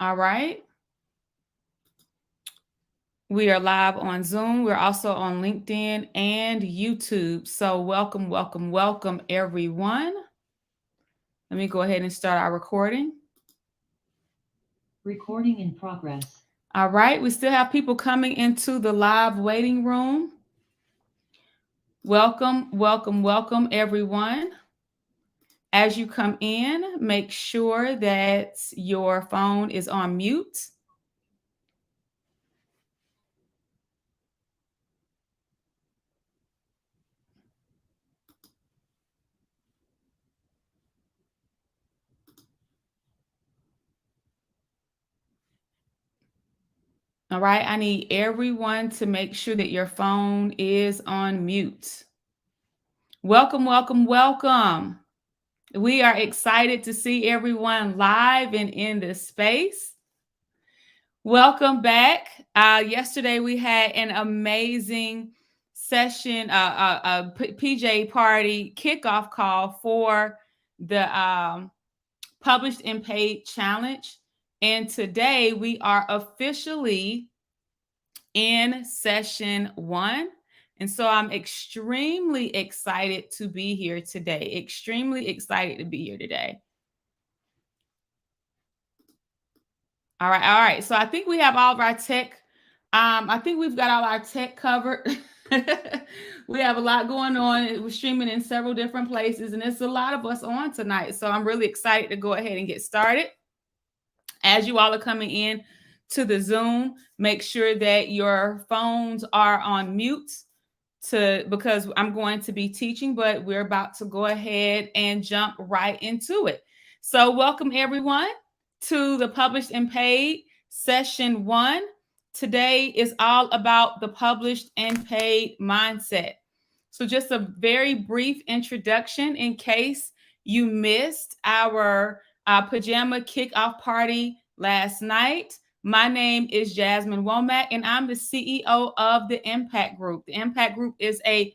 All right. We are live on Zoom. We're also on LinkedIn and YouTube. So welcome, welcome, welcome, everyone. Let me go ahead and start our recording. Recording in progress. All right. We still have people coming into the live waiting room. Welcome, welcome, welcome, everyone. As you come in, make sure that your phone is on mute. All right, I need everyone to make sure that your phone is on mute. Welcome, welcome, welcome. We are excited to see everyone live and in the space. Welcome back. Yesterday we had an amazing session, PJ party kickoff call for the Published and Paid Challenge. And today we are officially in session 1. And so I'm extremely excited to be here today. Extremely excited to be here today. All right. All right. So I think we have all of our tech. I think we've got all our tech covered. We have a lot going on. We're streaming in several different places, and there's a lot of us on tonight. So I'm really excited to go ahead and get started. As you all are coming in to the Zoom, make sure that your phones are on mute because I'm going to be teaching, but we're about to go ahead and jump right into it. So welcome everyone to the Published and Paid session 1. Today is all about the published and paid mindset. So just a very brief introduction in case you missed our pajama kickoff party last night. My name is Jasmine Womack, and I'm the CEO of the Impact Group. The Impact Group is an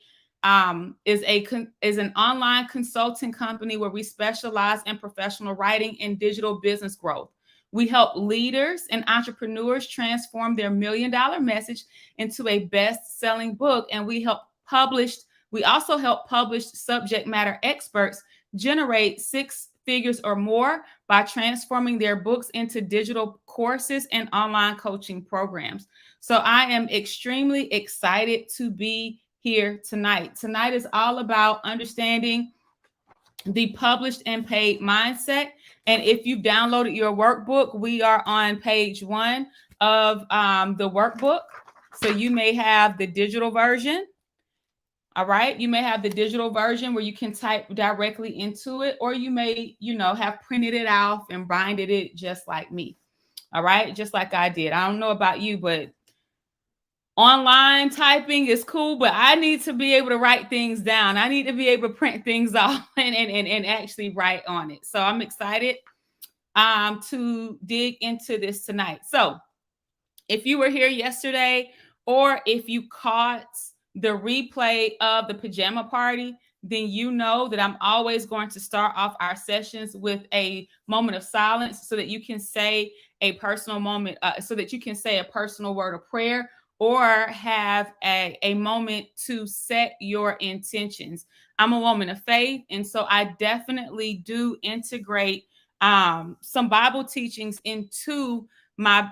online consulting company where we specialize in professional writing and digital business growth. We help leaders and entrepreneurs transform their $1 million message into a best-selling book, and we also help published subject matter experts generate 6 figures or more by transforming their books into digital courses and online coaching programs. So I am extremely excited to be here tonight. Tonight is all about understanding the published and paid mindset. And if you've downloaded your workbook, we are on page 1 of the workbook. So you may have the digital version. All right. You may have the digital version where you can type directly into it, or you may, have printed it off and binded it just like me. All right. Just like I did. I don't know about you, but online typing is cool, but I need to be able to write things down. I need to be able to print things off and actually write on it. So I'm excited to dig into this tonight. So if you were here yesterday, or if you caught the replay of the pajama party, then you know that I'm always going to start off our sessions with a moment of silence so that you can say a personal moment, so that you can say a personal word of prayer, or have a moment to set your intentions. I'm a woman of faith, and so I definitely do integrate some Bible teachings into my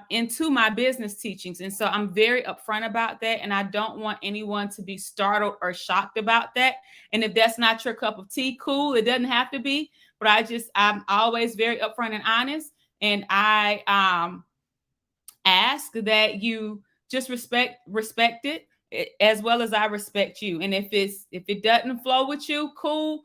business teachings. And so I'm very upfront about that, and I don't want anyone to be startled or shocked about that. And if that's not your cup of tea, cool, it doesn't have to be. But I'm always very upfront and honest, and I ask that you just respect it as well as I respect you. And if it doesn't flow with you, cool,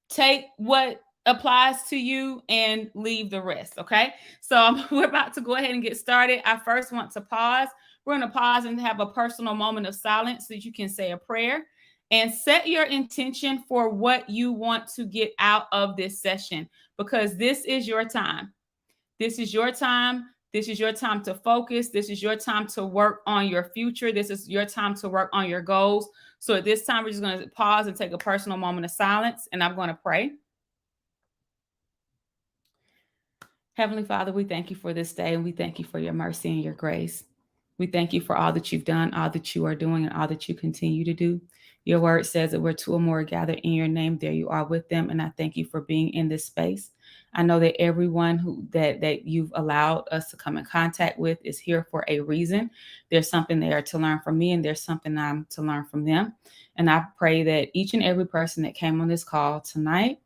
take what applies to you and leave the rest. Okay. So we're about to go ahead and get started. I first want to pause. We're going to pause and have a personal moment of silence so that you can say a prayer and set your intention for what you want to get out of this session, because this is your time. This is your time. This is your time to focus. This is your time to work on your future. This is your time to work on your goals. So at this time, we're just going to pause and take a personal moment of silence, and I'm going to pray. Heavenly Father, we thank you for this day, and we thank you for your mercy and your grace. We thank you for all that you've done, all that you are doing, and all that you continue to do. Your word says that where two or more are gathered in your name, there you are with them. And I thank you for being in this space. I know that everyone that you've allowed us to come in contact with is here for a reason. There's something there to learn from me, and there's something I'm to learn from them. And I pray that each and every person that came on this call tonight,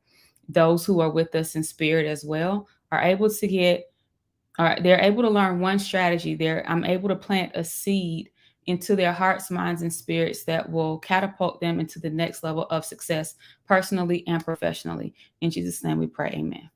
those who are with us in spirit as well, are able to get, or they're able to learn one strategy. I'm able to plant a seed into their hearts, minds, and spirits that will catapult them into the next level of success, personally and professionally. In Jesus' name we pray, amen.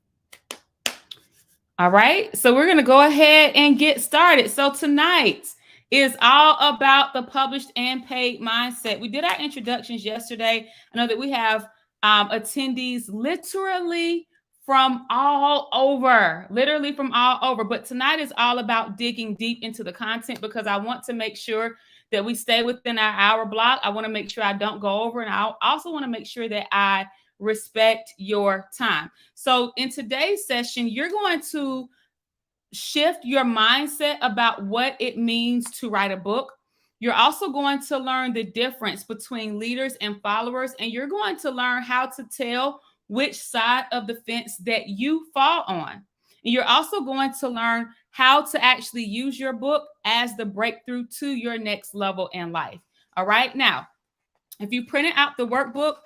All right, so we're going to go ahead and get started. So tonight is all about the published and paid mindset. We did our introductions yesterday. I know that we have attendees literally from all over, But tonight is all about digging deep into the content, because I want to make sure that we stay within our hour block. I want to make sure I don't go over, and I also want to make sure that I respect your time. So in today's session, you're going to shift your mindset about what it means to write a book. You're also going to learn the difference between leaders and followers, and you're going to learn how to tell which side of the fence that you fall on. And you're also going to learn how to actually use your book as the breakthrough to your next level in life. All right. Now, if you printed out the workbook,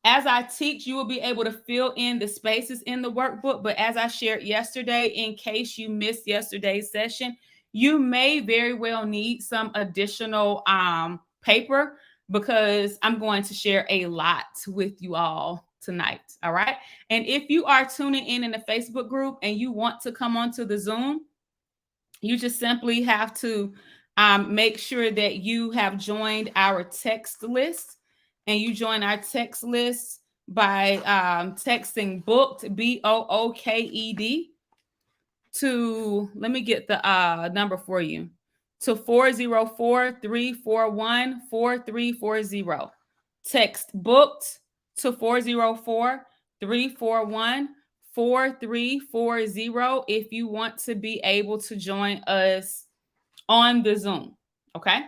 as I teach, you will be able to fill in the spaces in the workbook. But as I shared yesterday, in case you missed yesterday's session, you may very well need some additional paper, because I'm going to share a lot with you all tonight. All right. And if you are tuning in the Facebook group and you want to come onto the Zoom, you just simply have to make sure that you have joined our text list. And you join our text list by texting booked, BOOKED, to, let me get the number for you, to 404-341-4340. Text booked to 404-341-4340 if you want to be able to join us on the Zoom. Okay?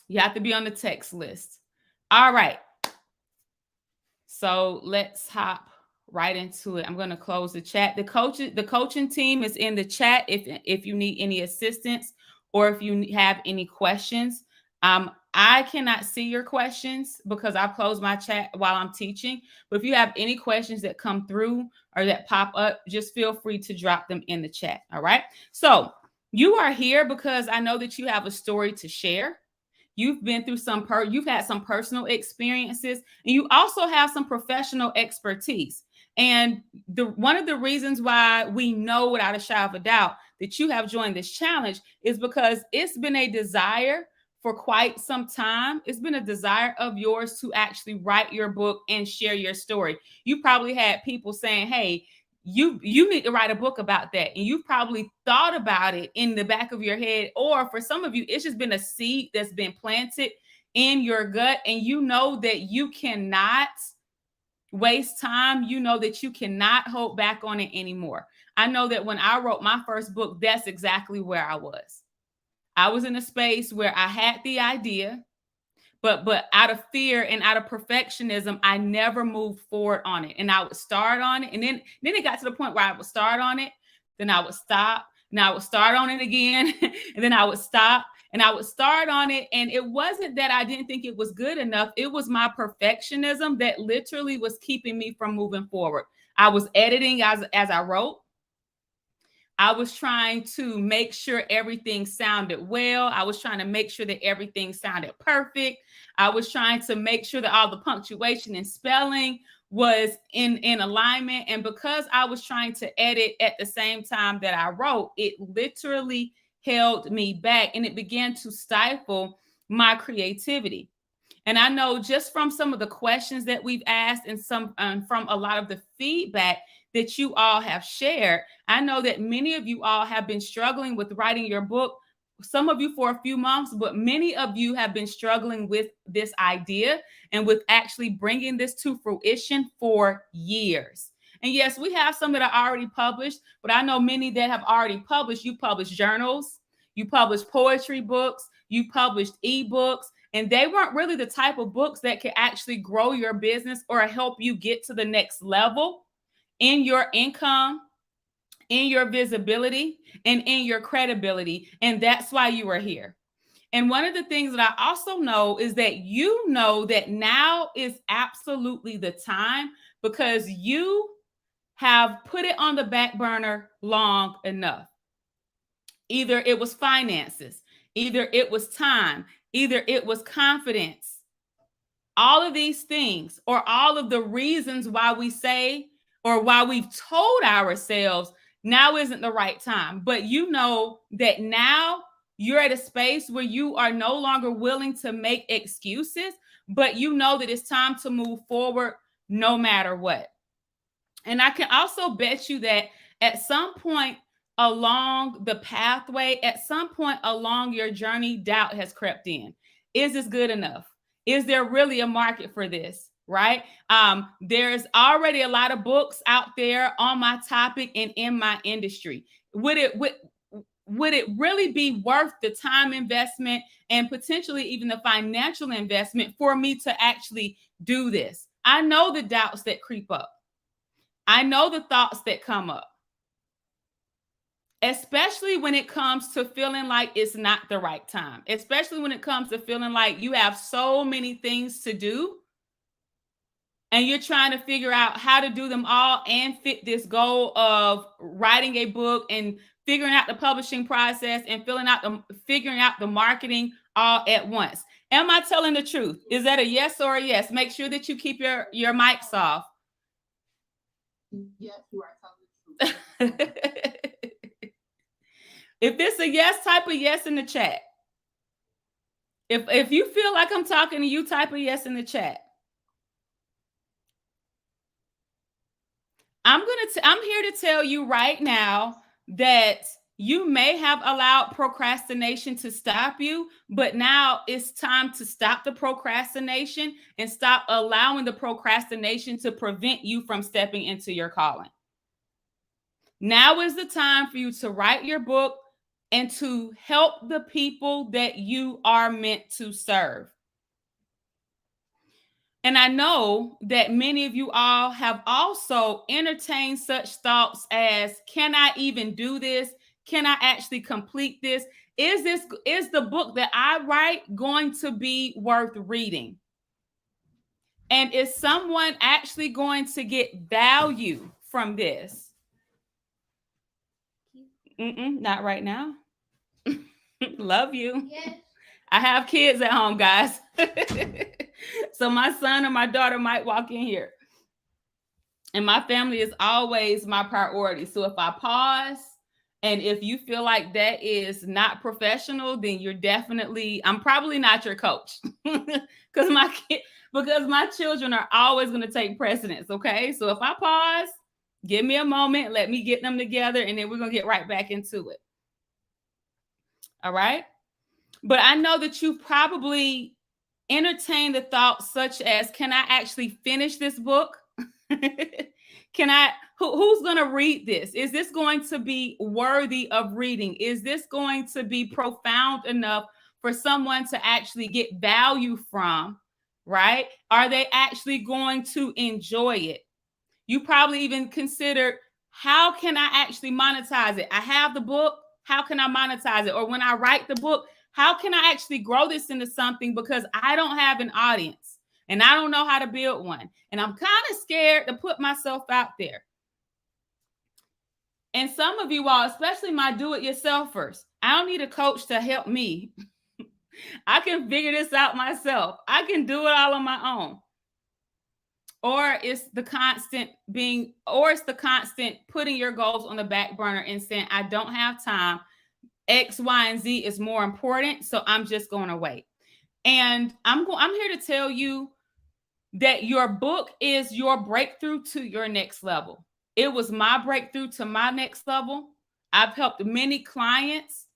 You have to be on the text list. All right. So let's hop right into it. I'm going to close the chat. The coaching team is in the chat if you need any assistance or if you have any questions. I cannot see your questions because I've closed my chat while I'm teaching. But if you have any questions that come through or that pop up, just feel free to drop them in the chat. All right. So you are here because I know that you have a story to share. You've been through you've had some personal experiences, and you also have some professional expertise. And one of the reasons why we know without a shadow of a doubt that you have joined this challenge is because it's been a desire for quite some time. It's been a desire of yours to actually write your book and share your story. You probably had people saying, hey, you need to write a book about that. And you've probably thought about it in the back of your head. Or for some of you, it's just been a seed that's been planted in your gut. And you know that you cannot waste time. You know that you cannot hold back on it anymore. I know that when I wrote my first book, that's exactly where I was. I was in a space where I had the idea, but out of fear and out of perfectionism, I never moved forward on it. And I would start on it. And then it got to the point where I would start on it. Then I would stop. And I would start on it again. And then I would stop. And I would start on it. And it wasn't that I didn't think it was good enough. It was my perfectionism that literally was keeping me from moving forward. I was editing as I wrote. I was trying to make sure everything sounded well. I was trying to make sure that everything sounded perfect. I was trying to make sure that all the punctuation and spelling was in alignment. And because I was trying to edit at the same time that I wrote, it literally held me back, and it began to stifle my creativity. And I know just from some of the questions that we've asked and from a lot of the feedback that you all have shared, I know that many of you all have been struggling with writing your book, some of you for a few months, but many of you have been struggling with this idea and with actually bringing this to fruition for years. And yes, we have some that are already published, but I know many that have already published. You publish journals, you publish poetry books, you published ebooks, and they weren't really the type of books that could actually grow your business or help you get to the next level in your income, in your visibility, and in your credibility. And that's why you are here. And one of the things that I also know is that you know that now is absolutely the time, because you have put it on the back burner long enough. Either it was finances, either it was time, either it was confidence. All of these things, or all of the reasons why we say, or why we've told ourselves now isn't the right time. But you know that now you're at a space where you are no longer willing to make excuses, but you know that it's time to move forward no matter what. And I can also bet you that at some point along the pathway, at some point along your journey, doubt has crept in. Is this good enough? Is there really a market for this? Right? There's already a lot of books out there on my topic and in my industry. Would it really be worth the time investment and potentially even the financial investment for me to actually do this? I know the doubts that creep up. I know the thoughts that come up, especially when it comes to feeling like it's not the right time, especially when it comes to feeling like you have so many things to do and you're trying to figure out how to do them all and fit this goal of writing a book and figuring out the publishing process and figuring out the marketing all at once. Am I telling the truth? Is that a yes or a yes? Make sure that you keep your mics off. Yes, you are telling the truth. If it's a yes, type a yes in the chat. If you feel like I'm talking to you, type a yes in the chat. I'm here to tell you right now that you may have allowed procrastination to stop you, but now it's time to stop the procrastination and stop allowing the procrastination to prevent you from stepping into your calling. Now is the time for you to write your book and to help the people that you are meant to serve. And I know that many of you all have also entertained such thoughts as, can I even do this? Can I actually complete this? Is the book that I write going to be worth reading? And is someone actually going to get value from this? Not right now. Love you. Yes. I have kids at home, guys. So my son or my daughter might walk in here. And my family is always my priority. So if I pause, and if you feel like that is not professional, then I'm probably not your coach. because my children are always going to take precedence. Okay. So if I pause, give me a moment, let me get them together, and then we're going to get right back into it. All right. But I know that you probably entertain the thoughts such as, can I actually finish this book? Who's going to read this? Is this going to be worthy of reading? Is this going to be profound enough for someone to actually get value from, right? Are they actually going to enjoy it? You probably even considered, how can I actually monetize it? I have the book. How can I monetize it? Or when I write the book, how can I actually grow this into something, because I don't have an audience and I don't know how to build one. And I'm kind of scared to put myself out there. And some of you all, especially my do-it-yourselfers, I don't need a coach to help me. I can figure this out myself. I can do it all on my own. Or it's the constant putting your goals on the back burner and saying, I don't have time. X, Y, and Z is more important, so I'm just going to wait. And I'm here to tell you that your book is your breakthrough to your next level. It was my breakthrough to my next level. I've helped many clients,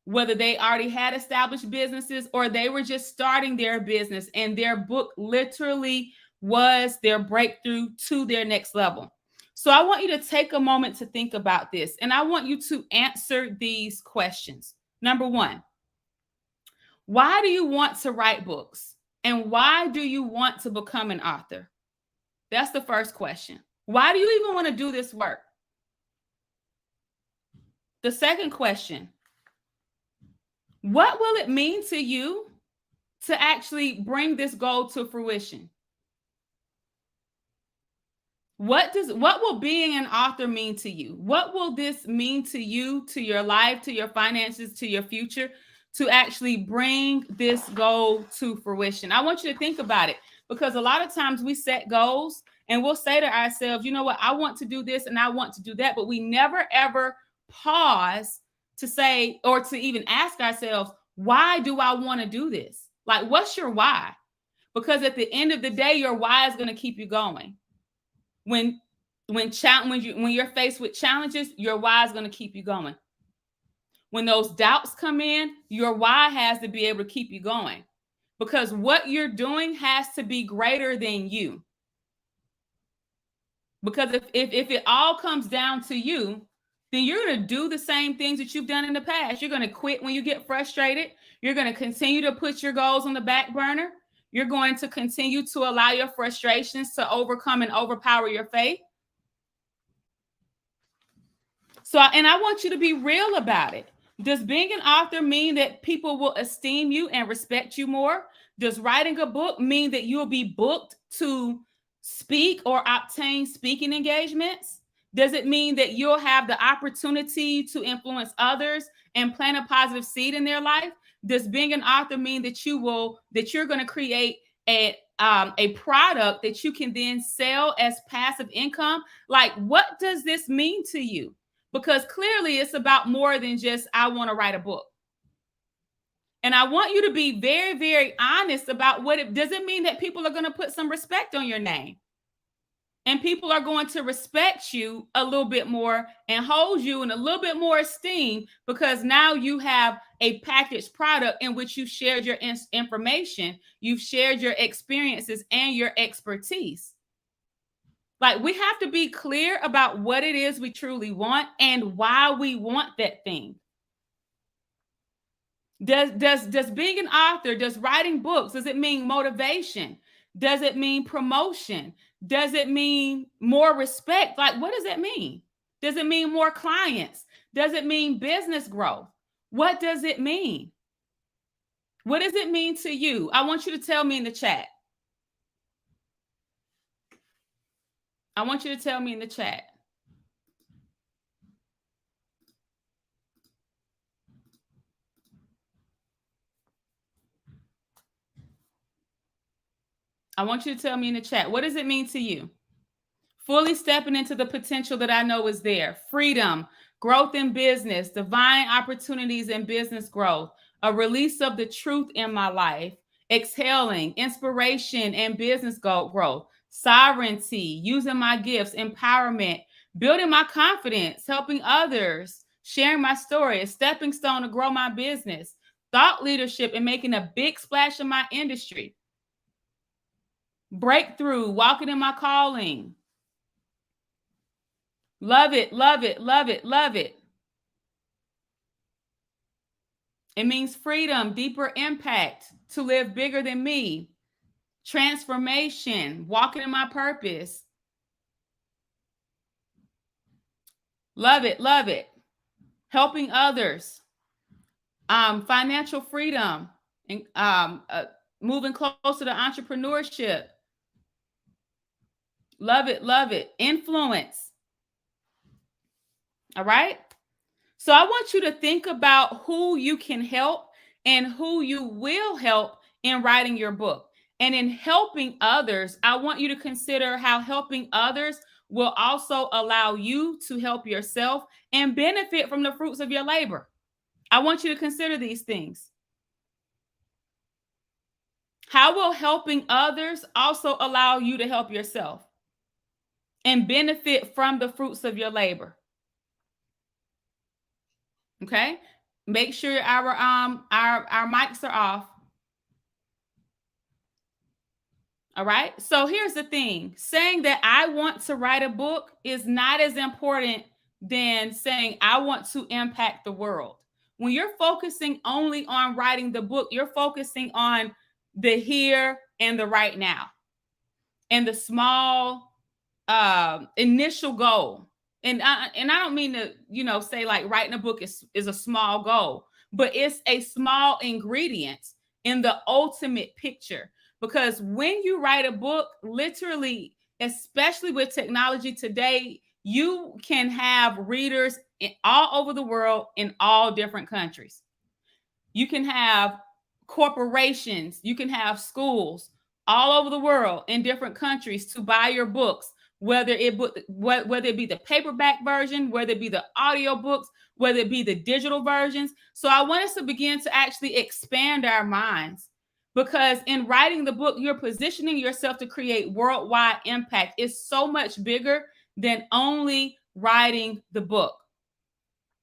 whether they already had established businesses or they were just starting their business, and their book literally was their breakthrough to their next level. So I want you to take a moment to think about this, and I want you to answer these questions. Number one, why do you want to write books? And why do you want to become an author? That's the first question. Why do you even want to do this work? The second question, what will it mean to you to actually bring this goal to fruition? What will being an author mean to you? What will this mean to you, to your life, to your finances, to your future, to actually bring this goal to fruition? I want you to think about it, because a lot of times we set goals and we'll say to ourselves, you know what, I want to do this and I want to do that, but we never ever pause to say, or to even ask ourselves, why do I want to do this? Like, what's your why? Because at the end of the day, your why is going to keep you going. When you're faced with challenges, your why is going to keep you going. When those doubts come in, your why has to be able to keep you going, because what you're doing has to be greater than you. Because if it all comes down to you, then you're going to do the same things that you've done in the past. You're going to quit when you get frustrated. You're going to continue to put your goals on the back burner. You're going to continue to allow your frustrations to overcome and overpower your faith. And I want you to be real about it. Does being an author mean that people will esteem you and respect you more? Does writing a book mean that you'll be booked to speak or obtain speaking engagements? Does it mean that you'll have the opportunity to influence others and plant a positive seed in their life? Does being an author mean that you're going to create a product that you can then sell as passive income? Like, what does this mean to you? Because clearly it's about more than just, I want to write a book. And I want you to be very, very honest about does it mean that people are going to put some respect on your name? And people are going to respect you a little bit more and hold you in a little bit more esteem, because now you have a packaged product in which you've shared your information, you've shared your experiences and your expertise. Like, we have to be clear about what it is we truly want and why we want that thing. Does being an author, does writing books, does it mean motivation? Does it mean promotion? Does it mean more respect? Like, what does that mean? Does it mean more clients? Does it mean business growth? What does it mean? What does it mean to you? I want you to tell me in the chat. I want you to tell me in the chat. I want you to tell me in the chat. What does it mean to you? Fully stepping into the potential that I know is there. Freedom, growth in business, divine opportunities in business growth, a release of the truth in my life, exhaling, inspiration and business growth, sovereignty, using my gifts, empowerment, building my confidence, helping others, sharing my story, a stepping stone to grow my business, thought leadership and making a big splash in my industry, breakthrough, walking in my calling. Love it, love it, love it, love it. It means freedom, deeper impact, to live bigger than me, transformation, walking in my purpose. Love it, love it. Helping others, financial freedom, and moving closer to entrepreneurship. Love it, love it. Influence. All right. So I want you to think about who you can help and who you will help in writing your book. And in helping others, I want you to consider how helping others will also allow you to help yourself and benefit from the fruits of your labor. I want you to consider these things. How will helping others also allow you to help yourself and benefit from the fruits of your labor? Okay, make sure our mics are off. All right. So here's the thing, saying that I want to write a book is not as important than saying I want to impact the world. When you're focusing only on writing the book, you're focusing on the here and the right now and the small initial goal. And I don't mean to, say like writing a book is a small goal, but it's a small ingredient in the ultimate picture. Because when you write a book, literally, especially with technology today, you can have readers all over the world in all different countries. You can have corporations, you can have schools all over the world in different countries to buy your books, whether it be the paperback version, whether it be the audio books, whether it be the digital versions. So I want us to begin to actually expand our minds, because in writing the book, you're positioning yourself to create worldwide impact. It's so much bigger than only writing the book.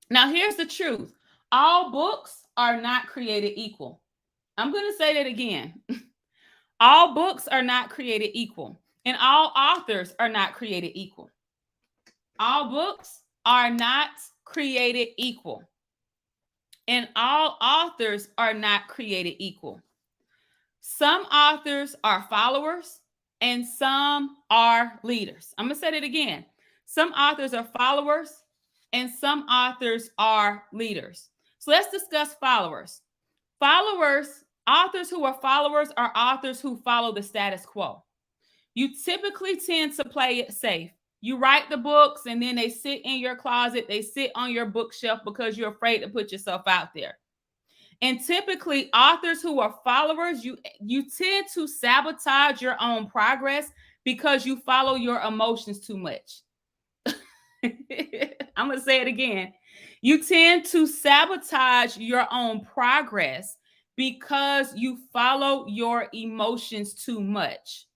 Now, here's the truth. All books are not created equal. I'm going to say that again. All books are not created equal, and all authors are not created equal. All books are not created equal, and all authors are not created equal. Some authors are followers and some are leaders. I'm going to say it again. Some authors are followers and some authors are leaders. So let's discuss followers. Authors who are followers are authors who follow the status quo. You typically tend to play it safe. You write the books and then they sit in your closet, they sit on your bookshelf because you're afraid to put yourself out there. And typically, authors who are followers, you tend to sabotage your own progress because you follow your emotions too much. I'm going to say it again. You tend to sabotage your own progress because you follow your emotions too much,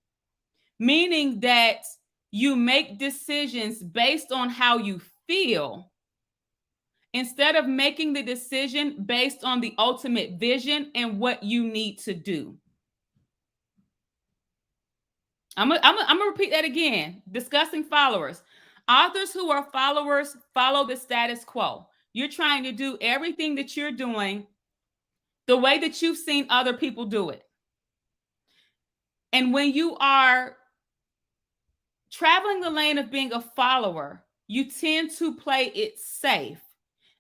meaning that you make decisions based on how you feel instead of making the decision based on the ultimate vision and what you need to do. I'm gonna repeat that again. Discussing followers. Authors who are followers follow the status quo. You're trying to do everything that you're doing the way that you've seen other people do it. And when you are traveling the lane of being a follower, you tend to play it safe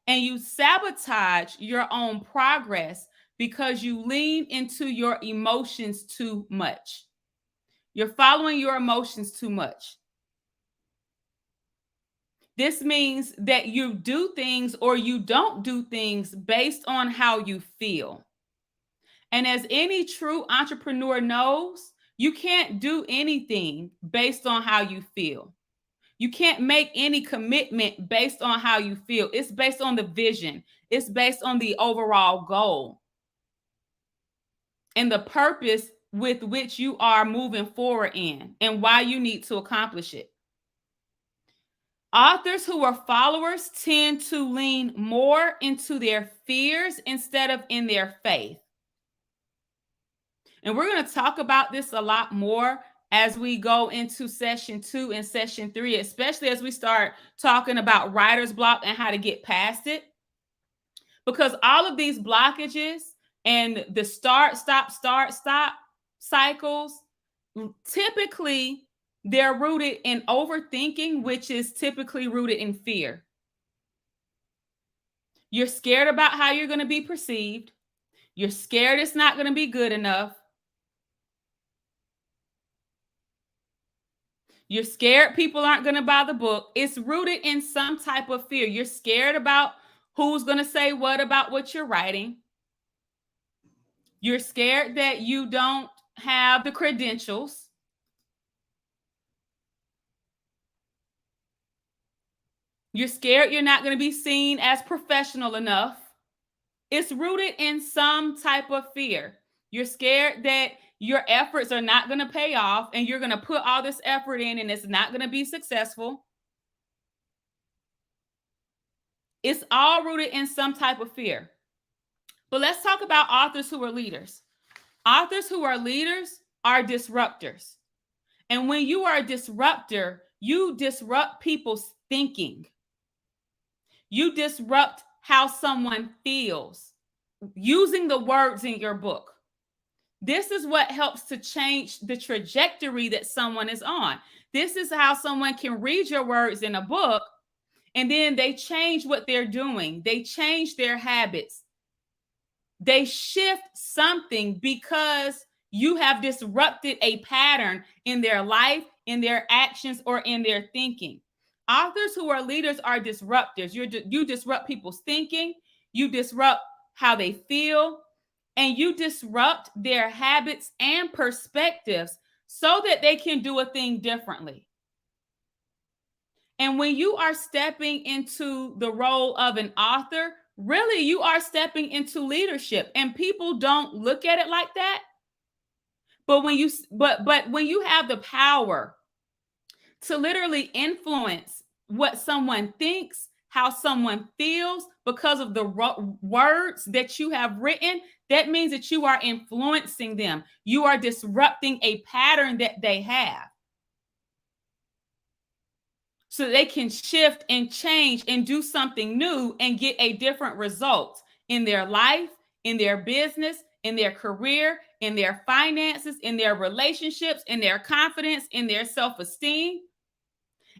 and you sabotage your own progress because you lean into your emotions too much. You're following your emotions too much. This means that you do things or you don't do things based on how you feel. And as any true entrepreneur knows, you can't do anything based on how you feel. You can't make any commitment based on how you feel. It's based on the vision. It's based on the overall goal and the purpose with which you are moving forward in and why you need to accomplish it. Authors who are followers tend to lean more into their fears instead of in their faith. And we're going to talk about this a lot more as we go into session 2 and session 3, especially as we start talking about writer's block and how to get past it. Because all of these blockages and the start, stop cycles, typically they're rooted in overthinking, which is typically rooted in fear. You're scared about how you're going to be perceived. You're scared it's not going to be good enough. You're scared people aren't going to buy the book. It's rooted in some type of fear. You're scared about who's going to say what about what you're writing. You're scared that you don't have the credentials. You're scared you're not going to be seen as professional enough. It's rooted in some type of fear. You're scared that your efforts are not going to pay off and you're going to put all this effort in and it's not going to be successful. It's all rooted in some type of fear. But let's talk about authors who are leaders. Authors who are leaders are disruptors. And when you are a disruptor, you disrupt people's thinking. You disrupt how someone feels using the words in your book. This is what helps to change the trajectory that someone is on. This is how someone can read your words in a book and then they change what they're doing. They change their habits. They shift something because you have disrupted a pattern in their life, in their actions, or in their thinking. Authors who are leaders are disruptors. You disrupt people's thinking, you disrupt how they feel, and you disrupt their habits and perspectives so that they can do a thing differently. And when you are stepping into the role of an author, really you are stepping into leadership, and people don't look at it like that. But when you have the power to literally influence what someone thinks, how someone feels because of the words that you have written, that means that you are influencing them. You are disrupting a pattern that they have, so they can shift and change and do something new and get a different result in their life, in their business, in their career, in their finances, in their relationships, in their confidence, in their self-esteem.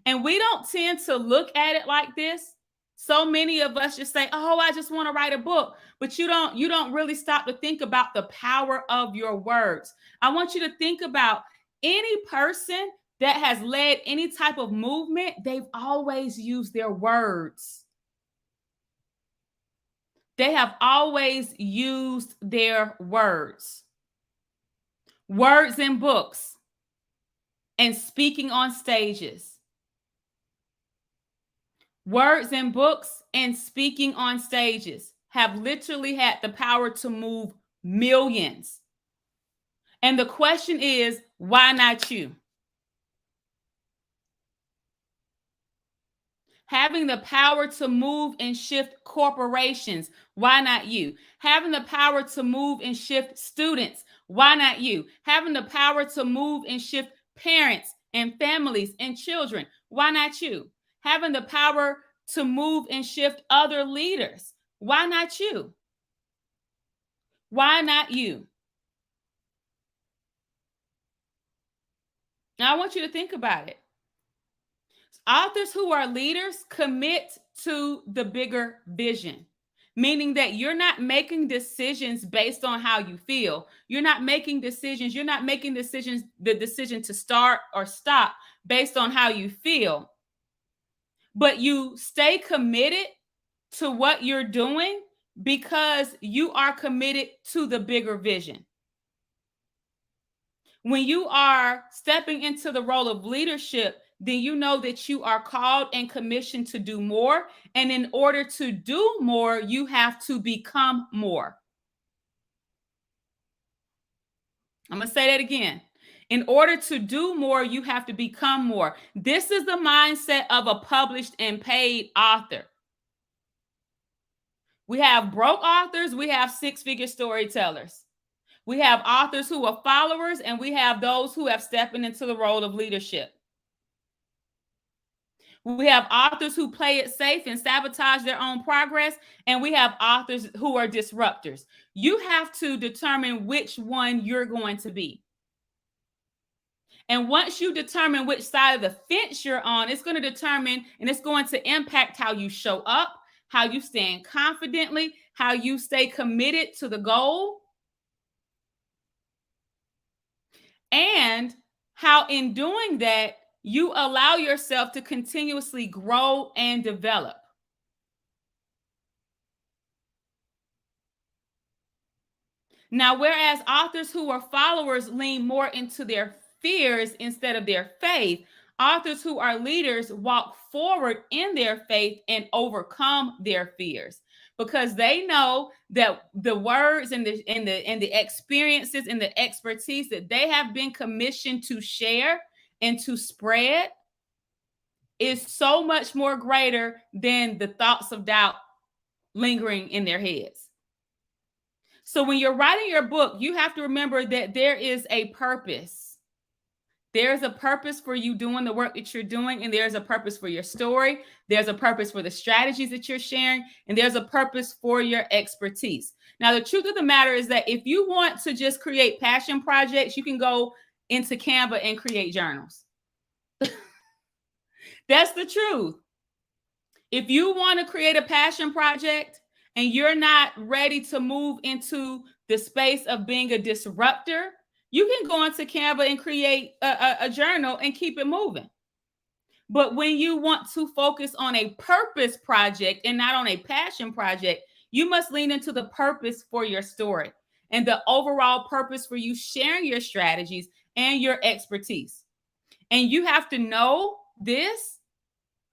And we don't tend to look at it like this. So many of us just say, "Oh, I just want to write a book." But you don't really stop to think about the power of your words. I want you to think about any person that has led any type of movement, they've always used their words. They have always used their words. Words in books and speaking on stages. Words in books and speaking on stages have literally had the power to move millions. And the question is, why not you? Having the power to move and shift corporations, why not you? Having the power to move and shift students, why not you? Having the power to move and shift parents and families and children, why not you? Having the power to move and shift other leaders, why not you? Why not you? Now, I want you to think about it. Authors who are leaders commit to the bigger vision, meaning that you're not making decisions based on how you feel. You're not making decisions. The decision to start or stop based on how you feel, but you stay committed to what you're doing because you are committed to the bigger vision. When you are stepping into the role of leadership, then you know that you are called and commissioned to do more. And in order to do more, you have to become more. I'm going to say that again. In order to do more, you have to become more. This is the mindset of a published and paid author. We have broke authors, we have six-figure storytellers. We have authors who are followers, and we have those who have stepped into the role of leadership. We have authors who play it safe and sabotage their own progress, and we have authors who are disruptors. You have to determine which one you're going to be. And once you determine which side of the fence you're on, it's going to determine and it's going to impact how you show up, how you stand confidently, how you stay committed to the goal, and how in doing that, you allow yourself to continuously grow and develop. Now, whereas authors who are followers lean more into their fears instead of their faith, authors who are leaders walk forward in their faith and overcome their fears because they know that the words and the experiences and the expertise that they have been commissioned to share and to spread is so much more greater than the thoughts of doubt lingering in their heads. So when you're writing your book, you have to remember that there is a purpose. There's a purpose for you doing the work that you're doing, and there's a purpose for your story. There's a purpose for the strategies that you're sharing, and there's a purpose for your expertise. Now, the truth of the matter is that if you want to just create passion projects, you can go into Canva and create journals. That's the truth. If you want to create a passion project and you're not ready to move into the space of being a disruptor, you can go into Canva and create a journal and keep it moving. But when you want to focus on a purpose project and not on a passion project, you must lean into the purpose for your story and the overall purpose for you sharing your strategies and your expertise. And you have to know this,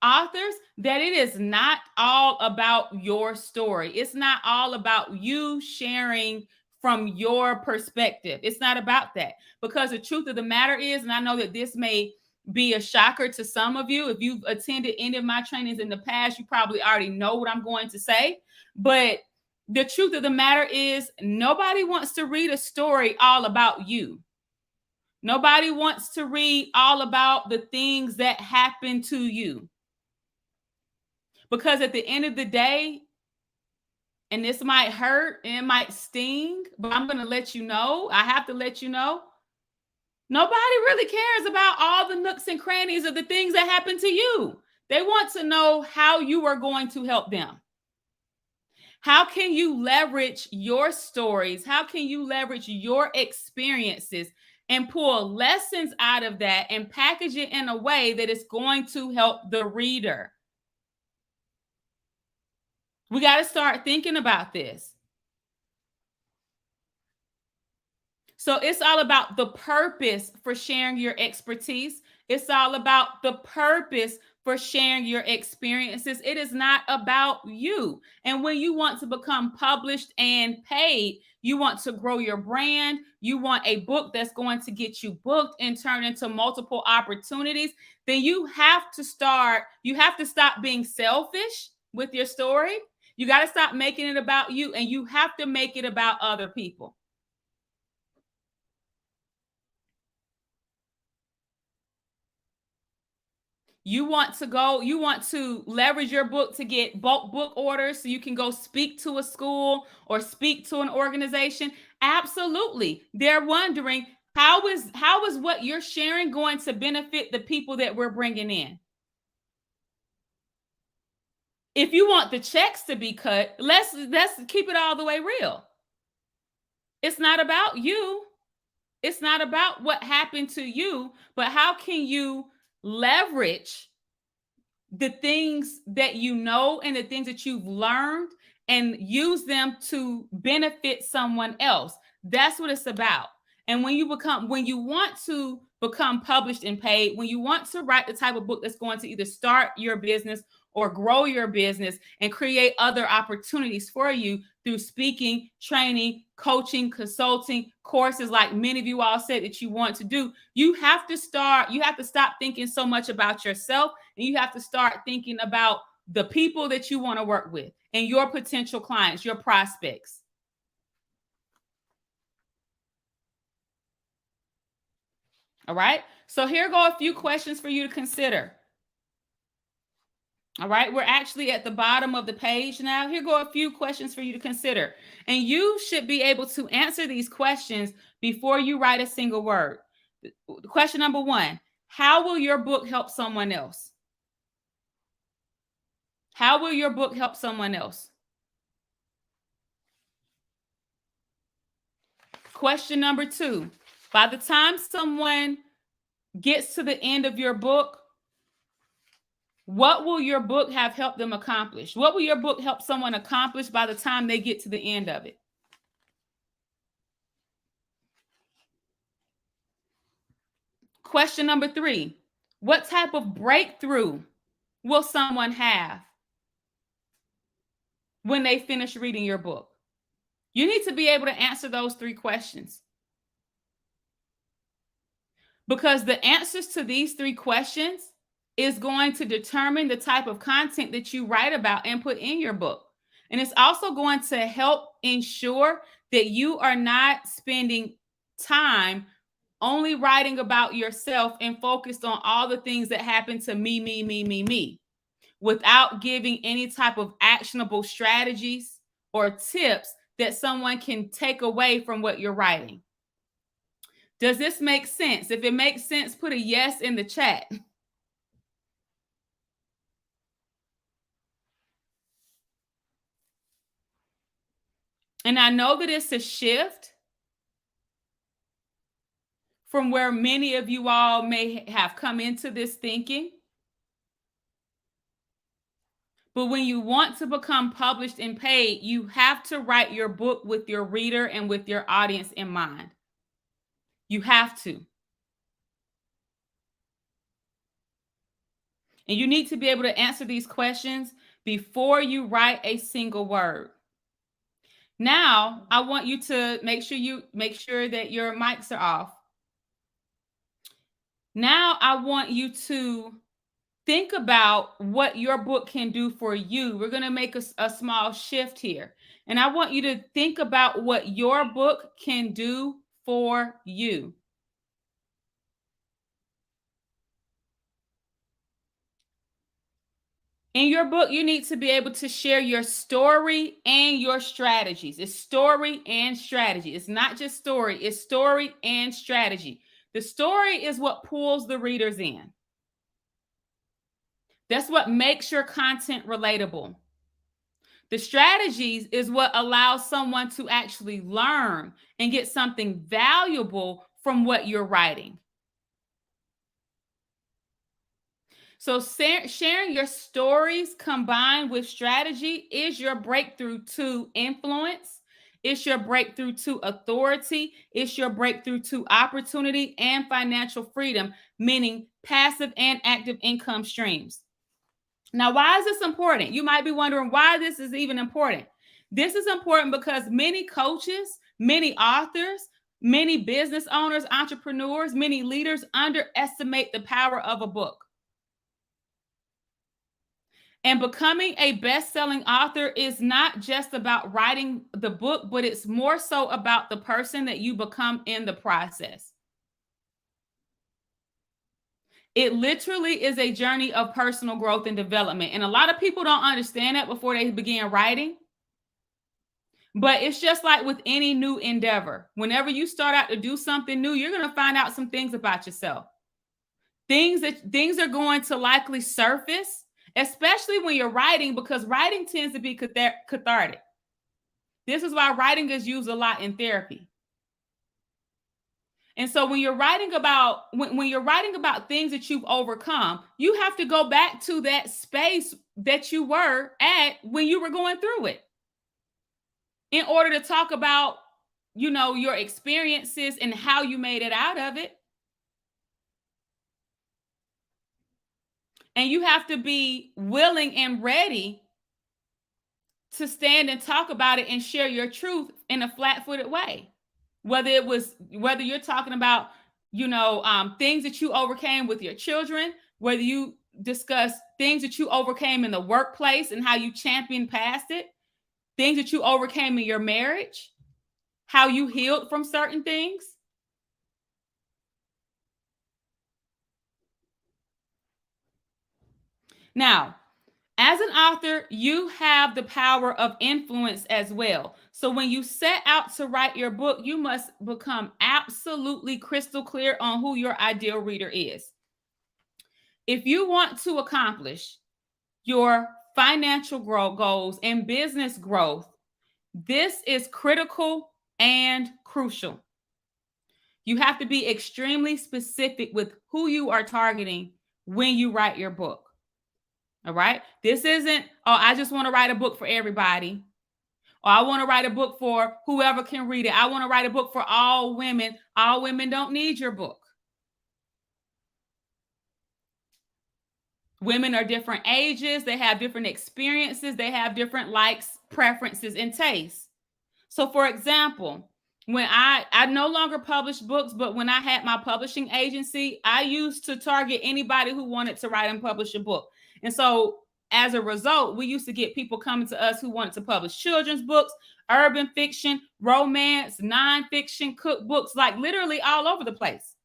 authors, that it is not all about your story. It's not all about you sharing from your perspective. It's not about that, because the truth of the matter is, and I know that this may be a shocker to some of you, if you've attended any of my trainings in the past, you probably already know what I'm going to say. But the truth of the matter is, nobody wants to read a story all about you. Nobody wants to read all about the things that happen to you. Because at the end of the day, and this might hurt and it might sting, but I'm going to let you know, I have to let you know, nobody really cares about all the nooks and crannies of the things that happen to you. They want to know how you are going to help them. How can you leverage your stories? How can you leverage your experiences and pull lessons out of that and package it in a way that is going to help the reader? We got to start thinking about this. So it's all about the purpose for sharing your expertise. It's all about the purpose for sharing your experiences. It is not about you. And when you want to become published and paid, you want to grow your brand, you want a book that's going to get you booked and turn into multiple opportunities, then you have to stop being selfish with your story. You got to stop making it about you, and you have to make it about other people. You want to leverage your book to get bulk book orders so you can go speak to a school or speak to an organization. Absolutely. They're wondering, how is what you're sharing going to benefit the people that we're bringing in? If you want the checks to be cut, let's keep it all the way real. It's not about you. It's not about what happened to you, but how can you leverage the things that you know and the things that you've learned and use them to benefit someone else. That's what it's about. And when you want to become published and paid, when you want to write the type of book that's going to either start your business or grow your business and create other opportunities for you through speaking, training, coaching, consulting, courses, like many of you all said that you want to do, you have to stop thinking so much about yourself, and you have to start thinking about the people that you want to work with and your potential clients, your prospects. All right. So here go a few questions for you to consider. All right. We're actually at the bottom of the page now. Here go a few questions for you to consider. And you should be able to answer these questions before you write a single word. Question number 1, how will your book help someone else? How will your book help someone else? Question number 2, by the time someone gets to the end of your book, what will your book have helped them accomplish? What will your book help someone accomplish by the time they get to the end of it? Question number 3, what type of breakthrough will someone have when they finish reading your book? You need to be able to answer those 3 questions. Because the answers to these 3 questions is going to determine the type of content that you write about and put in your book. And it's also going to help ensure that you are not spending time only writing about yourself and focused on all the things that happen to me, without giving any type of actionable strategies or tips that someone can take away from what you're writing. Does this make sense? If it makes sense, put a yes in the chat. And I know that it's a shift from where many of you all may have come into this thinking. But when you want to become published and paid, you have to write your book with your reader and with your audience in mind. You have to. And you need to be able to answer these questions before you write a single word. Now, I want you to make sure that your mics are off. Now, I want you to think about what your book can do for you. We're going to make a small shift here. And I want you to think about what your book can do for you. In your book, you need to be able to share your story and your strategies. It's story and strategy. It's not just story, it's story and strategy. The story is what pulls the readers in. That's what makes your content relatable. The strategies is what allows someone to actually learn and get something valuable from what you're writing. So sharing your stories combined with strategy is your breakthrough to influence. It's your breakthrough to authority. It's your breakthrough to opportunity and financial freedom, meaning passive and active income streams. Now, why is this important? You might be wondering why this is even important. This is important because many coaches, many authors, many business owners, entrepreneurs, many leaders underestimate the power of a book. And becoming a best-selling author is not just about writing the book, but it's more so about the person that you become in the process. It literally is a journey of personal growth and development. And a lot of people don't understand that before they begin writing. But it's just like with any new endeavor. Whenever you start out to do something new, you're going to find out some things about yourself. Things are going to likely surface, especially when you're writing, because writing tends to be cathartic. This is why writing is used a lot in therapy. And so when you're writing about when you're writing about things that you've overcome, you have to go back to that space that you were at when you were going through it in order to talk about, your experiences and how you made it out of it. And you have to be willing and ready to stand and talk about it and share your truth in a flat-footed way. Whether you're talking about, things that you overcame with your children, whether you discuss things that you overcame in the workplace and how you championed past it, things that you overcame in your marriage, how you healed from certain things. Now, as an author, you have the power of influence as well. So when you set out to write your book, you must become absolutely crystal clear on who your ideal reader is. If you want to accomplish your financial growth goals and business growth, this is critical and crucial. You have to be extremely specific with who you are targeting when you write your book. All right. This isn't, I just want to write a book for everybody. Or I want to write a book for whoever can read it. I want to write a book for all women. All women don't need your book. Women are different ages. They have different experiences. They have different likes, preferences, and tastes. So for example, when I no longer publish books, but when I had my publishing agency, I used to target anybody who wanted to write and publish a book. And so as a result, we used to get people coming to us who wanted to publish children's books, urban fiction, romance, nonfiction, cookbooks, like literally all over the place.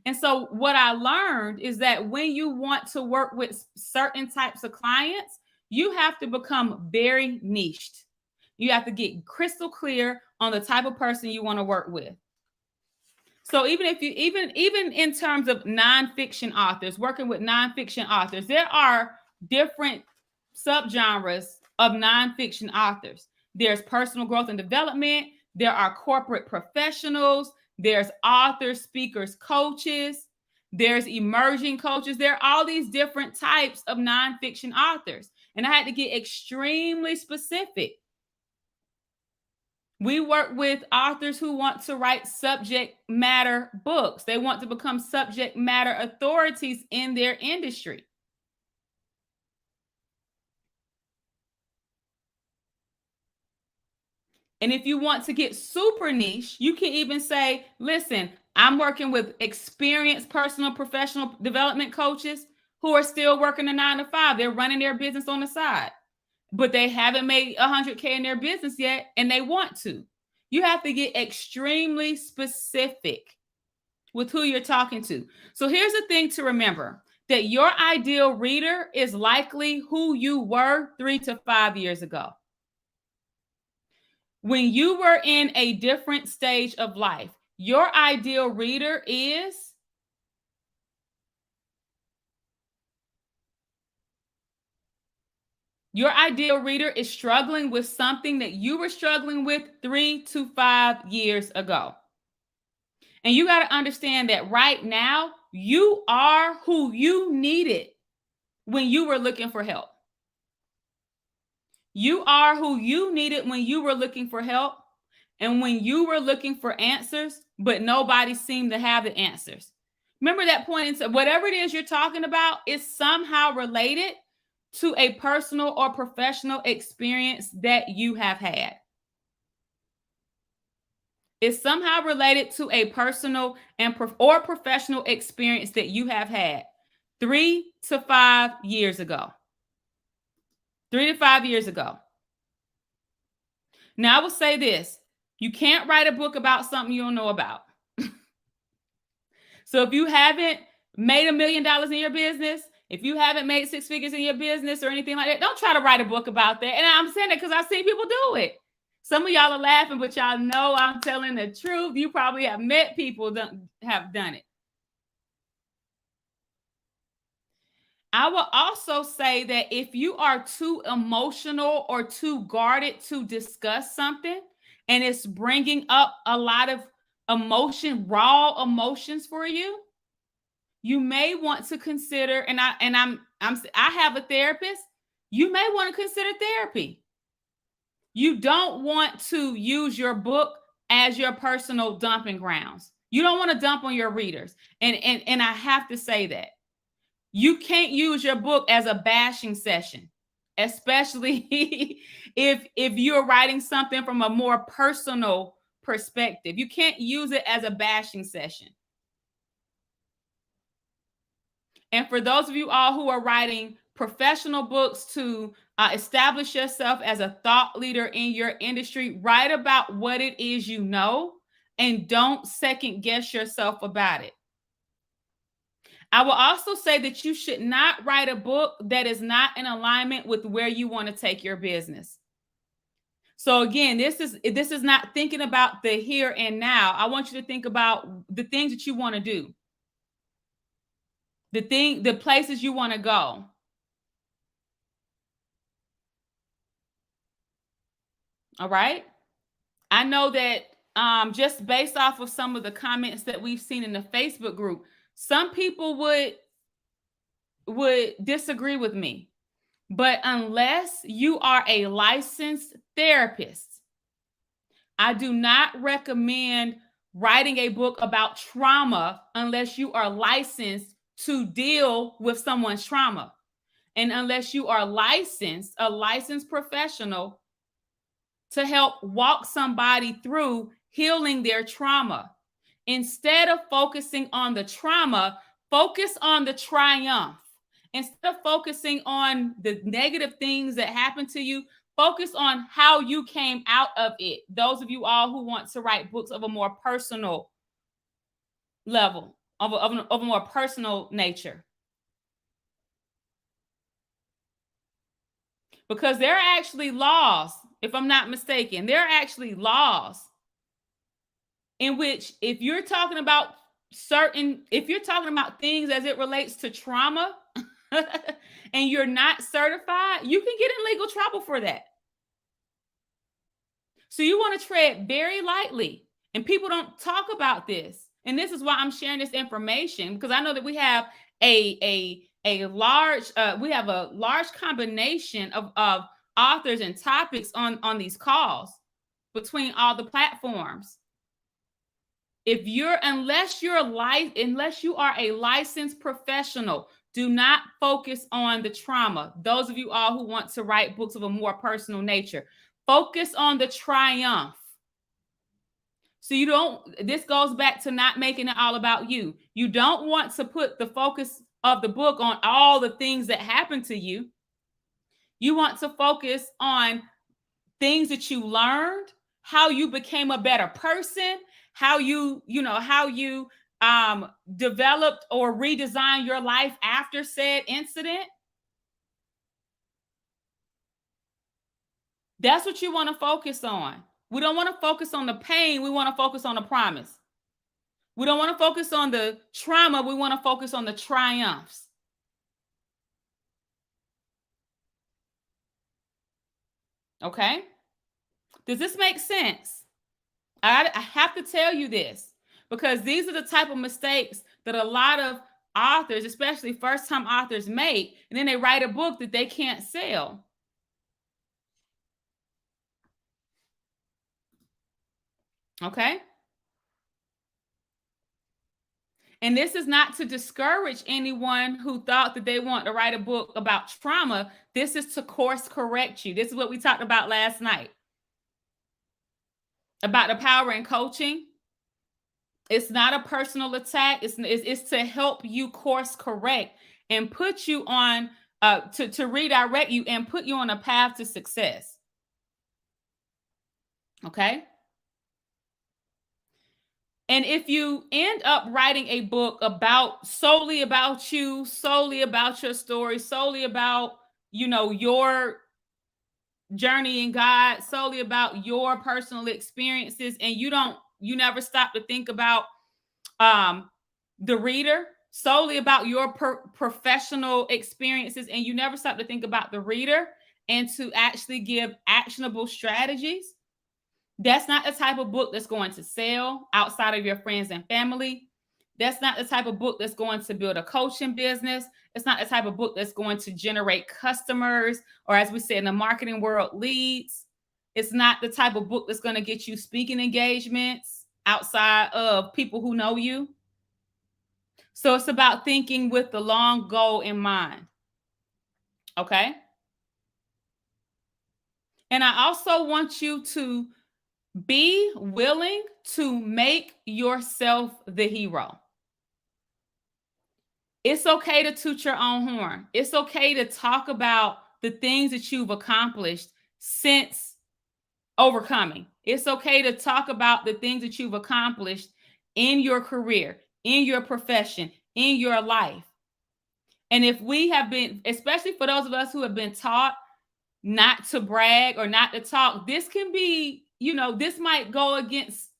And so what I learned is that when you want to work with certain types of clients, you have to become very niched. You have to get crystal clear on the type of person you want to work with. So even if you even in terms of nonfiction authors, working with nonfiction authors, there are different subgenres of nonfiction authors. There's personal growth and development. There are corporate professionals. There's authors, speakers, coaches. There's emerging coaches. There are all these different types of nonfiction authors. And I had to get extremely specific. We work with authors who want to write subject matter books. They want to become subject matter authorities in their industry. And if you want to get super niche, you can even say, listen, I'm working with experienced personal professional development coaches who are still working a 9-to-5. They're running their business on the side, but they haven't made 100K in their business yet, and they want to. You have to get extremely specific with who you're talking to. So here's the thing to remember, that your ideal reader is likely who you were 3 to 5 years ago. When you were in a different stage of life, your ideal reader is struggling with something that you were struggling with 3 to 5 years ago. And you got to understand that right now, you are who you needed when you were looking for help. You are who you needed when you were looking for help and when you were looking for answers, but nobody seemed to have the answers. Remember that point, whatever it is you're talking about is somehow related to a personal or professional experience that you have had. It's somehow related to a personal or professional experience that you have had 3 to 5 years ago. 3 to 5 years ago. Now, I will say this. You can't write a book about something you don't know about. So if you haven't made $1 million in your business, if you haven't made 6 figures in your business or anything like that, don't try to write a book about that. And I'm saying it because I've seen people do it. Some of y'all are laughing, but y'all know I'm telling the truth. You probably have met people that have done it. I will also say that if you are too emotional or too guarded to discuss something, and it's bringing up a lot of emotion, raw emotions for you, you may want to consider, and I have a therapist, you may want to consider therapy. You don't want to use your book as your personal dumping grounds. You don't want to dump on your readers. And I have to say that. You can't use your book as a bashing session, especially if you're writing something from a more personal perspective. You can't use it as a bashing session. And for those of you all who are writing professional books to establish yourself as a thought leader in your industry, write about what it is you know, and don't second guess yourself about it. I will also say that you should not write a book that is not in alignment with where you want to take your business. So again, this is not thinking about the here and now. I want you to think about the things that you want to do. The places you want to go. All right. I know that just based off of some of the comments that we've seen in the Facebook group, some people would disagree with me. But unless you are a licensed therapist, I do not recommend writing a book about trauma unless you are licensed to deal with someone's trauma. And unless you are a licensed professional to help walk somebody through healing their trauma. Instead of focusing on the trauma, focus on the triumph Instead of focusing on the negative things that happened to you, focus on how you came out of it. Those of you all who want to write books of a more personal level, of a more personal nature. Because there are actually laws, if I'm not mistaken, there are actually laws in which if you're talking about things as it relates to trauma and you're not certified, you can get in legal trouble for that. So you want to tread very lightly, and people don't talk about this. And this is why I'm sharing this information, because I know that we have a large combination of authors and topics on these calls between all the platforms. Unless you are a licensed professional, do not focus on the trauma. Those of you all who want to write books of a more personal nature, focus on the triumph. So this goes back to not making it all about you. You don't want to put the focus of the book on all the things that happened to you. You want to focus on things that you learned, how you became a better person, how you developed or redesigned your life after said incident. That's what you want to focus on. We don't want to focus on the pain. We want to focus on the promise. We don't want to focus on the trauma. We want to focus on the triumphs. Okay? Does this make sense? I have to tell you this, because these are the type of mistakes that a lot of authors, especially first-time authors, make, and then they write a book that they can't sell. Okay? And this is not to discourage anyone who thought that they want to write a book about trauma. This is to course correct you. This is what we talked about last night about the power in coaching. It's not a personal attack. It's to help you course correct and put you on, to redirect you and put you on a path to success. Okay? And if you end up writing a book solely about you, solely about your story, solely about, your journey in God, solely about your personal experiences, and you never stop to think about the reader, solely about your professional experiences, and you never stop to think about the reader and to actually give actionable strategies, that's not the type of book that's going to sell outside of your friends and family. That's not the type of book that's going to build a coaching business. It's not the type of book that's going to generate customers, or as we say in the marketing world, leads. It's not the type of book that's going to get you speaking engagements outside of people who know you. So it's about thinking with the long goal in mind. Okay? And I also want you to be willing to make yourself the hero. It's okay to toot your own horn. It's okay to talk about the things that you've accomplished since overcoming. It's okay to talk about the things that you've accomplished in your career, in your profession, in your life. And if we have been, especially for those of us who have been taught not to brag or not to talk, this can be, this might go against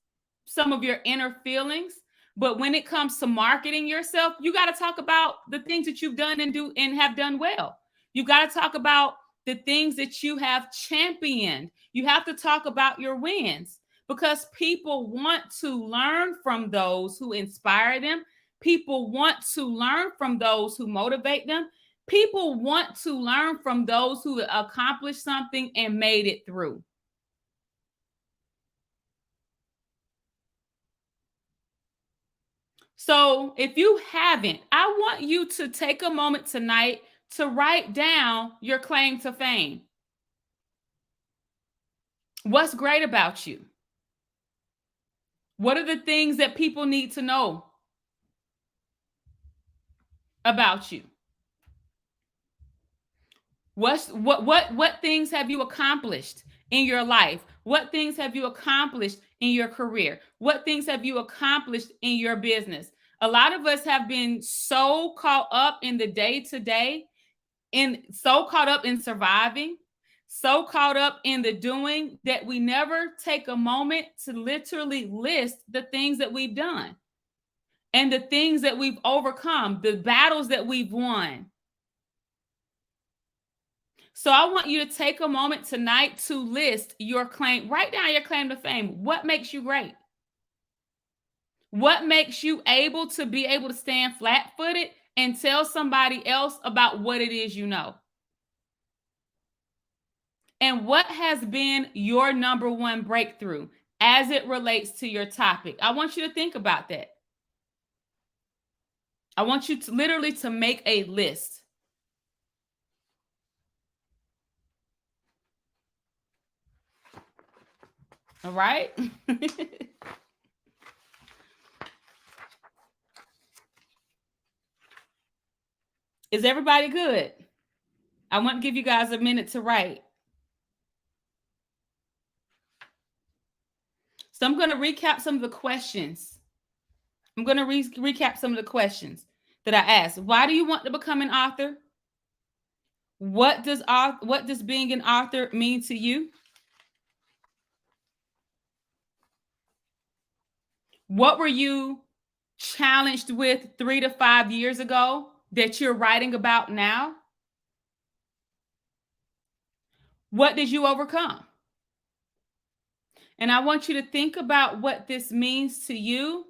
some of your inner feelings. But when it comes to marketing yourself, you got to talk about the things that you've done and have done well. You got to talk about the things that you have championed. You have to talk about your wins, because people want to learn from those who inspire them. People want to learn from those who motivate them. People want to learn from those who accomplished something and made it through. So if you haven't, I want you to take a moment tonight to write down your claim to fame. What's great about you? What are the things that people need to know about you? What things have you accomplished in your life? What things have you accomplished in your career? What things have you accomplished in your business? A lot of us have been so caught up in the day to day, in so caught up in surviving, so caught up in the doing, that we never take a moment to literally list the things that we've done and the things that we've overcome, the battles that we've won. So I want you to take a moment tonight to list your claim. Write down your claim to fame. What makes you great? What makes you able to stand flat-footed and tell somebody else about what it is you know? And what has been your number one breakthrough as it relates to your topic? I want you to think about that. I want you to literally to make a list. All right? Is everybody good? I want to give you guys a minute to write. So I'm going to recap some of the questions. I'm going to recap some of the questions that I asked. Why do you want to become an author? What does being an author mean to you? What were you challenged with 3 to 5 years ago that you're writing about now? What did you overcome? And I want you to think about what this means to you,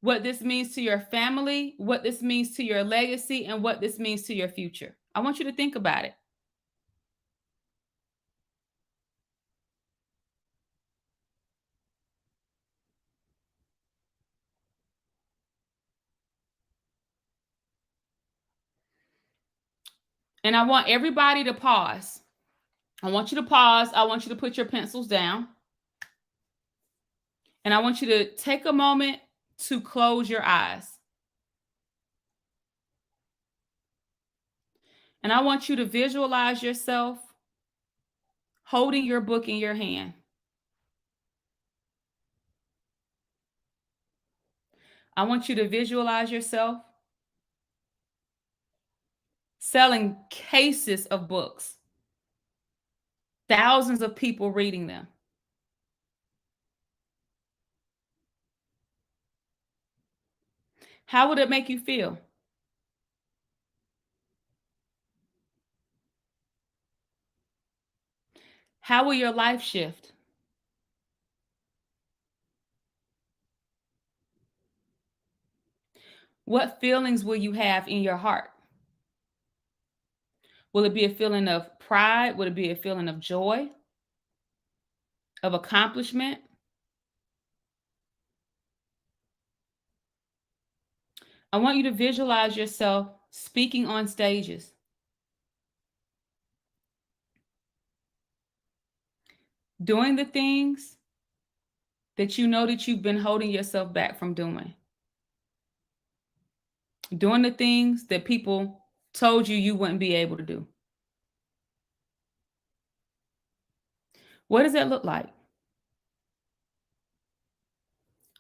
what this means to your family, what this means to your legacy, and what this means to your future. I want you to think about it. And I want everybody to pause. I want you to pause. I want you to put your pencils down. And I want you to take a moment to close your eyes. And I want you to visualize yourself holding your book in your hand. I want you to visualize yourself selling cases of books, thousands of people reading them. How would it make you feel? How will your life shift? What feelings will you have in your heart? Will it be a feeling of pride? Will it be a feeling of joy, of accomplishment? I want you to visualize yourself speaking on stages, doing the things that you know that you've been holding yourself back from doing, doing the things that people told you wouldn't be able to do. What does that look like?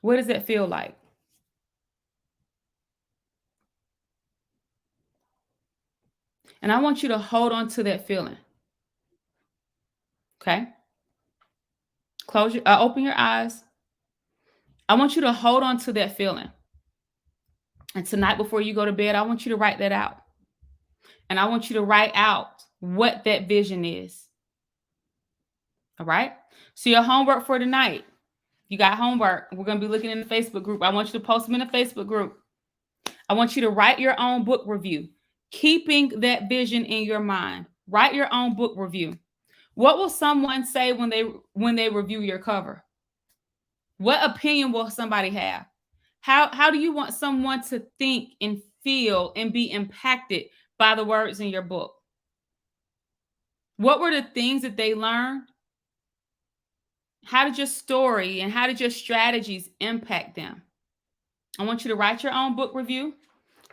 What does that feel like? And I want you to hold on to that feeling. Okay? Open your eyes. I want you to hold on to that feeling. And tonight before you go to bed, I want you to write that out. And I want you to write out what that vision is. All right? So your homework for tonight, you got homework. We're going to be looking in the Facebook group. I want you to post them in the Facebook group. I want you to write your own book review, keeping that vision in your mind. Write your own book review. What will someone say when they review your cover? What opinion will somebody have? How do you want someone to think and feel and be impacted by the words in your book? What were the things that they learned? How did your story and how did your strategies impact them? I want you to write your own book review.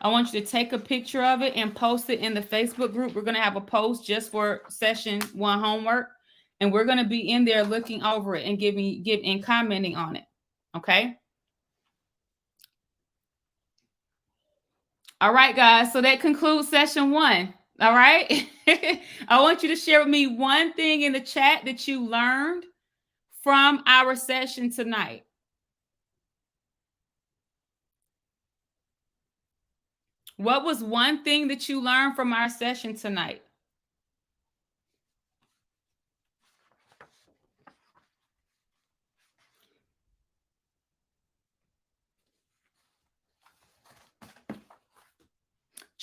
I want you to take a picture of it and post it in the Facebook group. We're going to have a post just for session 1 homework, and we're going to be in there looking over it and giving commenting on it. Okay. All right, guys. So that concludes session 1. All right. I want you to share with me one thing in the chat that you learned from our session tonight. What was one thing that you learned from our session tonight?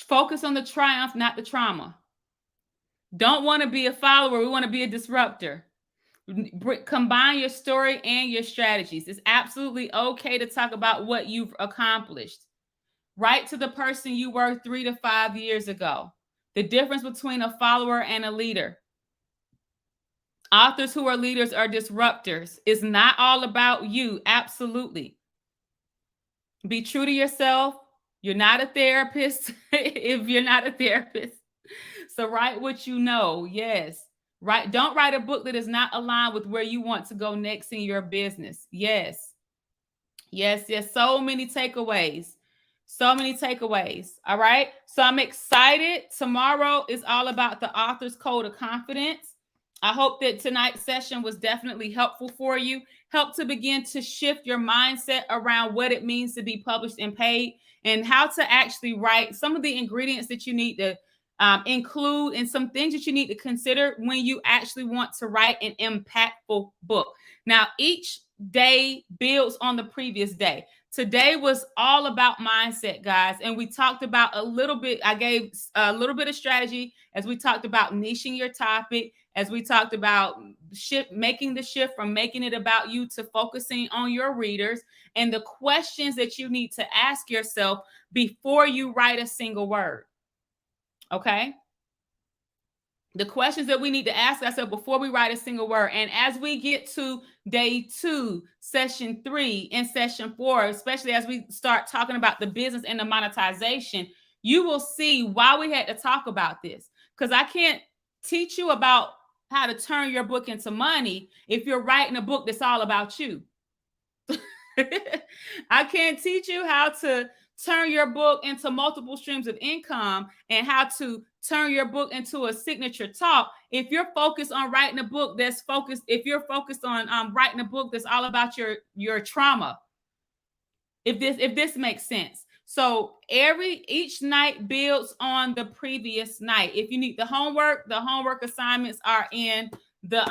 Focus on the triumph, not the trauma. Don't want to be a follower. We want to be a disruptor. Combine your story and your strategies. It's absolutely okay to talk about what you've accomplished. Write to the person you were 3 to 5 years ago. The difference between a follower and a leader. Authors who are leaders are disruptors. It's not all about you. Absolutely. Be true to yourself. You're not a therapist if you're not a therapist. So write what you know. Yes. Right. Don't write a book that is not aligned with where you want to go next in your business. Yes. Yes. Yes. So many takeaways. So many takeaways. All right. So I'm excited. Tomorrow is all about the author's code of confidence. I hope that tonight's session was definitely helpful for you. Help to begin to shift your mindset around what it means to be published and paid, and how to actually write, some of the ingredients that you need to include, and some things that you need to consider when you actually want to write an impactful book. Now, each day builds on the previous day. Today was all about mindset, guys. And we talked about a little bit, I gave a little bit of strategy as we talked about niching your topic, as we talked about making the shift from making it about you to focusing on your readers, and the questions that you need to ask yourself before you write a single word. Okay? The questions that we need to ask ourselves before we write a single word. And as we get to day 2, session 3, and session 4, especially as we start talking about the business and the monetization, you will see why we had to talk about this. Because I can't teach you about how to turn your book into money if you're writing a book that's all about you. I can't teach you how to turn your book into multiple streams of income and how to turn your book into a signature talk if you're focused on writing a book that's focused, if you're focused on writing a book that's all about your trauma. If this makes sense. So each night builds on the previous night. If you need the homework assignments are in the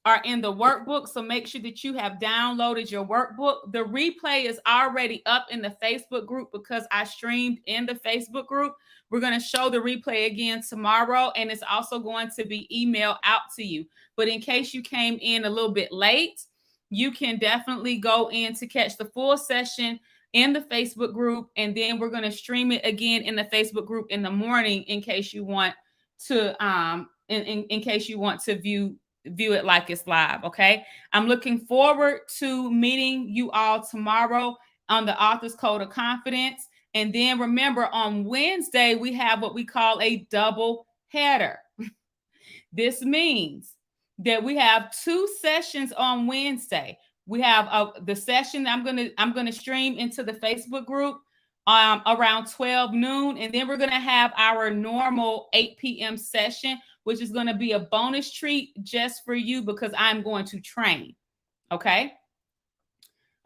workbook. So make sure that you have downloaded your workbook. The replay is already up in the Facebook group because I streamed in the Facebook group. We're going to show the replay again tomorrow, and it's also going to be emailed out to you. But in case you came in a little bit late, you can definitely go in to catch the full session in the Facebook group, and then we're going to stream it again in the Facebook group in the morning in case you want to in case you want to view it like it's live. Okay, I'm looking forward to meeting you all tomorrow on the author's code of confidence. And then remember, on Wednesday we have what we call a double header. This means that we have 2 sessions on Wednesday. We have the session that I'm gonna stream into the Facebook group around 12 noon, and then we're gonna have our normal 8 p.m. session, which is gonna be a bonus treat just for you because I'm going to train. Okay.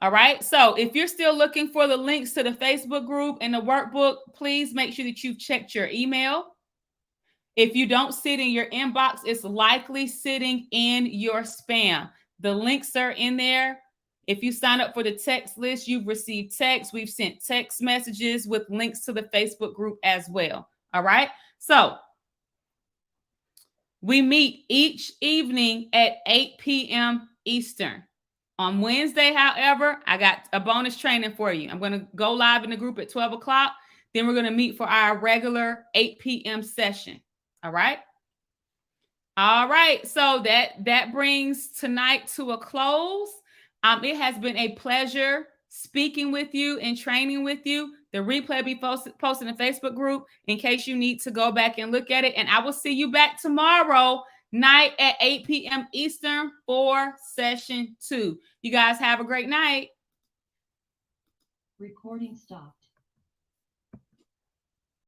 All right. So if you're still looking for the links to the Facebook group and the workbook, please make sure that you've checked your email. If you don't see it in your inbox, it's likely sitting in your spam. The links are in there. If you sign up for the text list, you've received text. We've sent text messages with links to the Facebook group as well. All right. So we meet each evening at 8 p.m. Eastern. On Wednesday, however, I got a bonus training for you. I'm going to go live in the group at 12 o'clock. Then we're going to meet for our regular 8 p.m. session. All right. All right. So that brings tonight to a close. It has been a pleasure speaking with you and training with you. The replay will be posted in the Facebook group in case you need to go back and look at it. And I will see you back tomorrow night at 8 p.m. Eastern for session 2. You guys have a great night. Recording stopped.